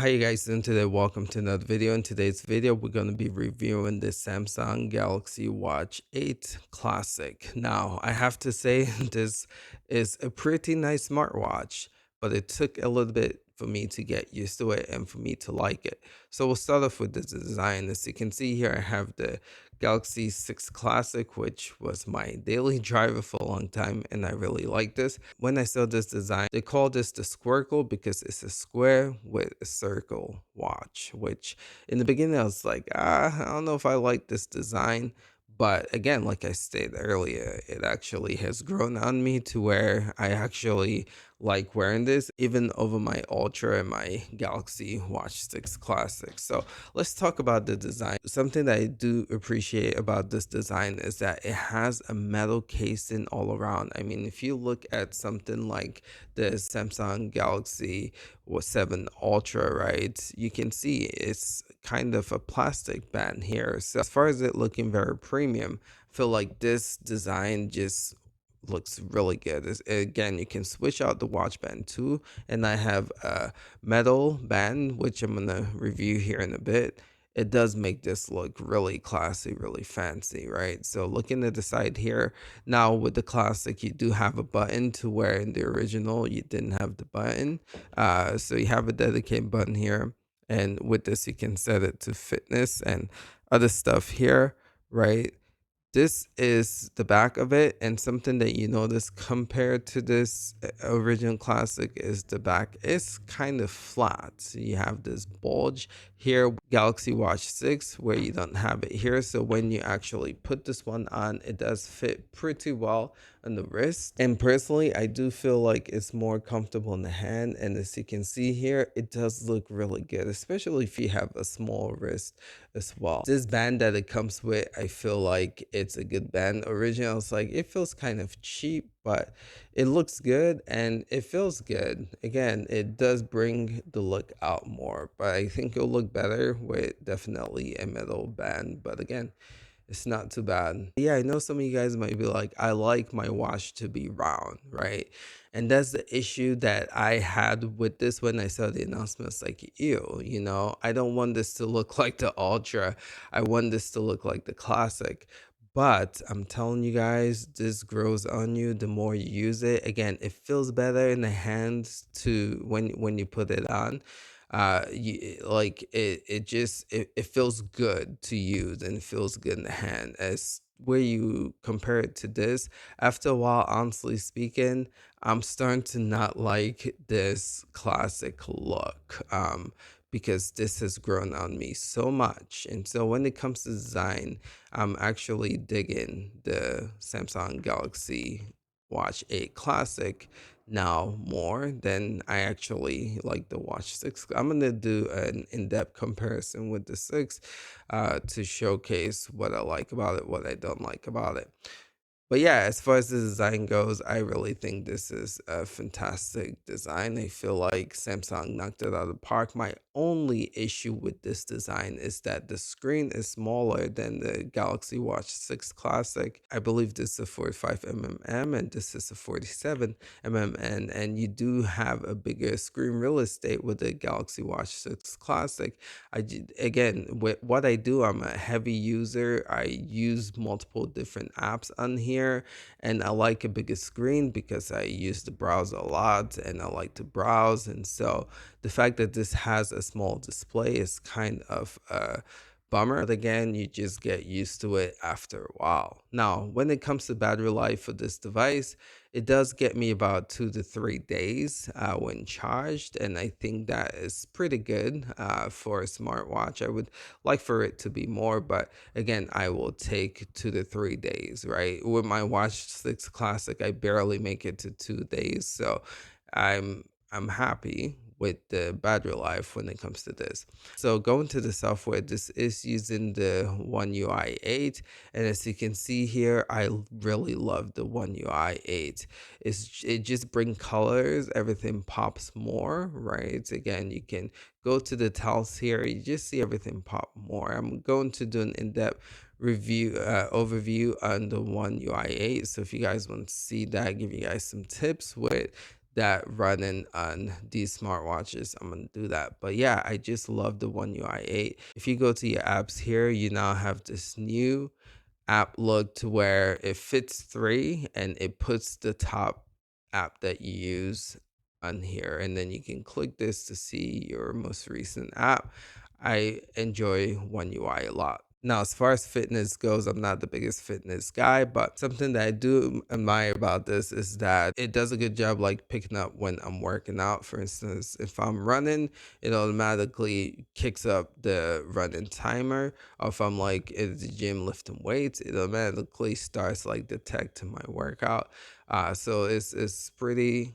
How you guys doing today? Welcome to another video. In today's video, we're going to be reviewing the Samsung Galaxy Watch 8 Classic. Now, I have to say this is a pretty nice smartwatch, but it took a little bit for me to get used to it and for me to like it. So we'll start off with the design. As you can see here, I have the Galaxy 6 Classic, which was my daily driver for a long time, and I really like this. When I saw this design, they call this the Squircle because it's a square with a circle watch, which in the beginning I was like, I don't know if I like this design. But again, like I stated earlier, it actually has grown on me to where I actually like wearing this, even over my Ultra and my Galaxy Watch 6 Classic. So let's talk about the design. Something that I do appreciate about this design is that it has a metal casing all around. I mean, if you look at something like the Samsung Galaxy 7 Ultra, right, you can see it's kind of a plastic band here. So as far as it looking very premium, I feel like this design just looks really good. Again, you can switch out the watch band too, and I have a metal band which I'm gonna review here in a bit. It does make this look really classy, really fancy, right? So looking at the side here, now with the Classic, you do have a button to where in the original you didn't have the button. So you have a dedicated button here, and with this you can set it to fitness and other stuff here, right? This is the back of it, and something that you notice compared to this original Classic is the back is kind of flat. So you have this bulge here, Galaxy Watch 6, where you don't have it here. So when you actually put this one on, it does fit pretty well on the wrist. And personally, I do feel like it's more comfortable in the hand. And as you can see here, it does look really good, especially if you have a small wrist as well. This band that it comes with, I feel like it's a good band. Originally, I was like, it feels kind of cheap, but it looks good and it feels good. Again, it does bring the look out more, but I think it'll look better with definitely a metal band. But again, it's not too bad. Yeah, I know some of you guys might be like, I like my watch to be round, right? And that's the issue that I had with this when I saw the announcements. Like, ew, I don't want this to look like the Ultra. I want this to look like the Classic. But I'm telling you guys, this grows on you the more you use it. Again, it feels better in the hands to when you put it on. Like it feels good to use and it feels good in the hand. As where you compare it to this, after a while, honestly speaking, I'm starting to not like this Classic look. Because this has grown on me so much. And so when it comes to design, I'm actually digging the Samsung Galaxy Watch 8 Classic now more than I actually like the Watch 6. I'm going to do an in-depth comparison with the 6 to showcase what I like about it, what I don't like about it. But yeah, as far as the design goes, I really think this is a fantastic design. I feel like Samsung knocked it out of the park. My only issue with this design is that the screen is smaller than the Galaxy Watch 6 Classic. I believe this is a 45 mm and this is a 47 mm, and you do have a bigger screen real estate with the Galaxy Watch 6 Classic. Again, with what I do, I'm a heavy user. I use multiple different apps on here, and I like a bigger screen because I use the browser a lot and I like to browse. And so the fact that this has a small display is kind of a bummer. But again, you just get used to it after a while. Now, when it comes to battery life for this device, it does get me about 2 to 3 days when charged, and I think that is pretty good for a smartwatch. I would like for it to be more, but again, I will take 2 to 3 days, right? With my Watch 6 Classic, I barely make it to 2 days, so I'm happy with the battery life when it comes to this. So going to the software, this is using the One UI 8, and as you can see here, I really love the One UI 8. It just brings colors, everything pops more, right? Again, you can go to the tiles here, you just see everything pop more. I'm going to do an in-depth review overview on the One UI 8. So if you guys want to see that, give you guys some tips with that running on these smartwatches, I'm gonna do that. But yeah, I just love the One UI 8. If you go to your apps here, you now have this new app look to where it fits three and it puts the top app that you use on here. And then you can click this to see your most recent app. I enjoy One UI a lot. Now, as far as fitness goes, I'm not the biggest fitness guy, but something that I do admire about this is that it does a good job like picking up when I'm working out. For instance, if I'm running, it automatically kicks up the running timer. Or if I'm like in the gym lifting weights, it automatically starts like detecting my workout. So it's pretty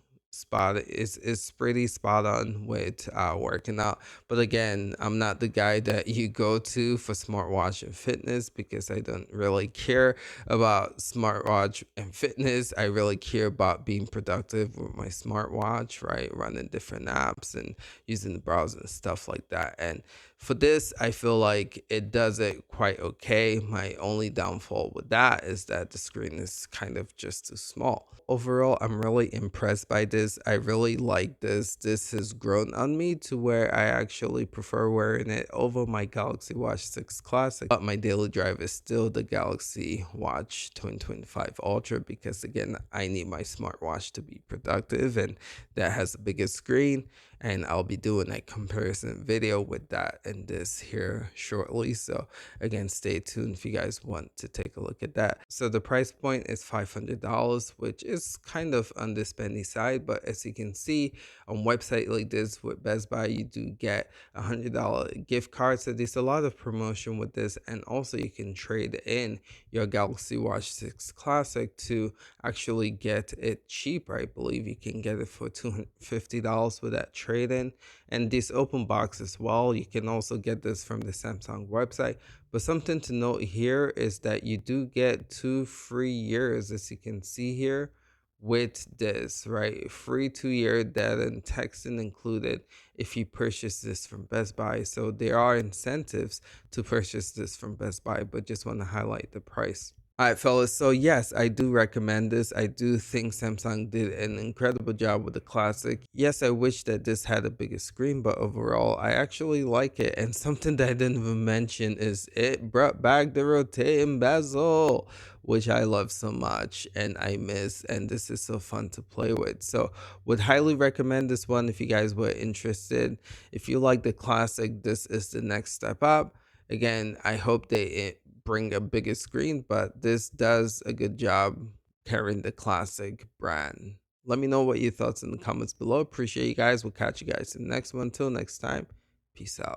it's pretty spot on with working out. But again, I'm not the guy that you go to for smartwatch and fitness because I don't really care about smartwatch and fitness. I really care about being productive with my smartwatch, right? Running different apps and using the browser and stuff like that. And for this, I feel like it does it quite okay. My only downfall with that is that the screen is kind of just too small. Overall, I'm really impressed by this. I really like this. This has grown on me to where I actually prefer wearing it over my Galaxy Watch 6 Classic. But my daily drive is still the Galaxy Watch 2025 Ultra because again, I need my smartwatch to be productive and that has the biggest screen, and I'll be doing a comparison video with that and this here shortly. So again, stay tuned if you guys want to take a look at that. So the price point is $500, which is kind of on the spendy side, but as you can see on website like this with Best Buy, you do get $100 gift card. So there's a lot of promotion with this, and also you can trade in your Galaxy Watch 6 Classic to actually get it cheaper. I believe you can get it for $250 with that trade in. And this open box as well, you can also get this from the Samsung website. But something to note here is that you do get 2 free years, as you can see here with this, right? Free 2 year data and texting included if you purchase this from Best Buy. So there are incentives to purchase this from Best Buy, but just want to highlight the price. All right, fellas. So yes, I do recommend this. I do think Samsung did an incredible job with the Classic. Yes, I wish that this had a bigger screen, but overall, I actually like it. And something that I didn't even mention is it brought back the rotating bezel, which I love so much and I miss. And this is so fun to play with. So would highly recommend this one if you guys were interested. If you like the Classic, this is the next step up. Again, I hope they bring a bigger screen, but this does a good job carrying the Classic brand. Let me know what your thoughts in the comments below. Appreciate you guys. We'll catch you guys in the next one. Until next time, peace out.